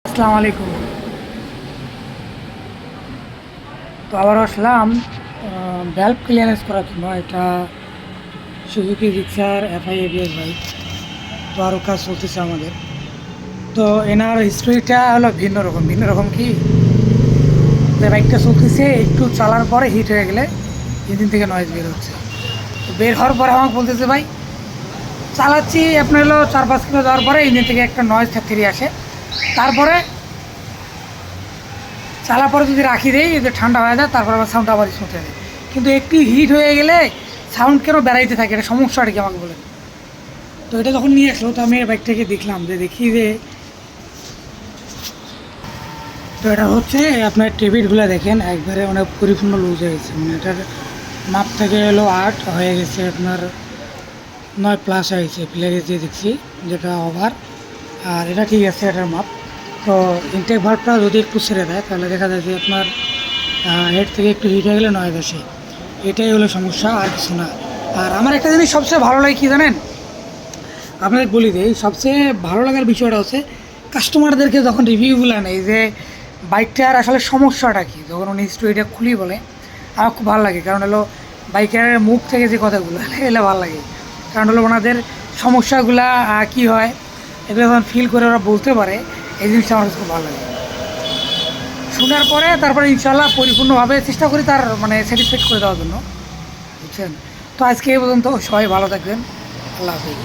আসসালামু আলাইকুম। তো আবার আসলাম ভ্যালভ ক্লিয়ারেন্স করার জন্য। এটা সুজুকি রিক্সার এফআই এবিএস বাইক। তো আরও কাজ চলতেছে আমাদের। তো এনার হিস্ট্রিটা হলো ভিন্ন রকম কি, যে বাইকটা চলতেছে একটু চালার পরে হিট হয়ে গেলে ইঞ্জিন থেকে নয়েজ বের হচ্ছে। তো বের হওয়ার পরে আমাকে বলতেছে, ভাই চালাচ্ছি আপনার হলো 4-5 কিলো যাওয়ার পরে ইঞ্জিন থেকে একটা নয়েজ ফ্যাক্টরি আসে। তারপরে চালার পরে যদি রাখি দেই, যদি ঠান্ডা হয়ে যায় তারপর আবার সাউন্ড আবার স্মুথ হয়ে যায়। কিন্তু একটু হিট হয়ে গেলে সাউন্ড কেন বেড়াইতে থাকে, এটা সমস্যাটা কি আমাকে বলেন। তো এটা যখন নিয়ে আসলো, তো আমি বাইকটাকে দেখলাম, দেখি যে তো এটা হচ্ছে আপনার টেবিটগুলো দেখেন একবারে অনেক পরিপূর্ণ লুজ হয়ে গেছে। মানে এটার মাপ থেকে হলো 8 হয়ে গেছে, আপনার 9+ হয়ে গেছে প্লেয়ারে দিয়ে দেখছি, যেটা ওভার। আর এটা ঠিক আছে, এটার মাপ। তো ইনটেক ভাল্বটা যদি একটু ছেড়ে দেয় তাহলে দেখা যায় যে আপনার হেড থেকে একটু হিট হয়ে গেলে নয়েজ আসে। এটাই হলো সমস্যা, আর কিছু না। আর আমার একটা জিনিস সবচেয়ে ভালো লাগে কী জানেন, আপনাদের বলি দেই, সবচেয়ে ভালো লাগার বিষয়টা হচ্ছে কাস্টমারদেরকে যখন রিভিউগুলো নেই যে বাইকটার আসলে সমস্যাটা কী, যখন উনি স্টোরিটা খুলি বলে, আমার খুব ভালো লাগে। কারণ হলো বাইকের মুখ থেকে যে কথাগুলো এলে ভালো লাগে। কারণ হলো ওনাদের সমস্যাগুলা কী হয় এগুলো যখন ফিল করে ওরা বলতে পারে, এই জিনিসটা আমার কাছে খুব ভালো লাগে। শোনার পরে তারপরে ইনশাল্লাহ পরিপূর্ণভাবে চেষ্টা করি তার মানে স্যাটিসফাইড করে দেওয়ার জন্য, বুঝছেন। তো আজকে এই পর্যন্ত, সবাই ভালো থাকবেন। আল্লাহ হাফিজ।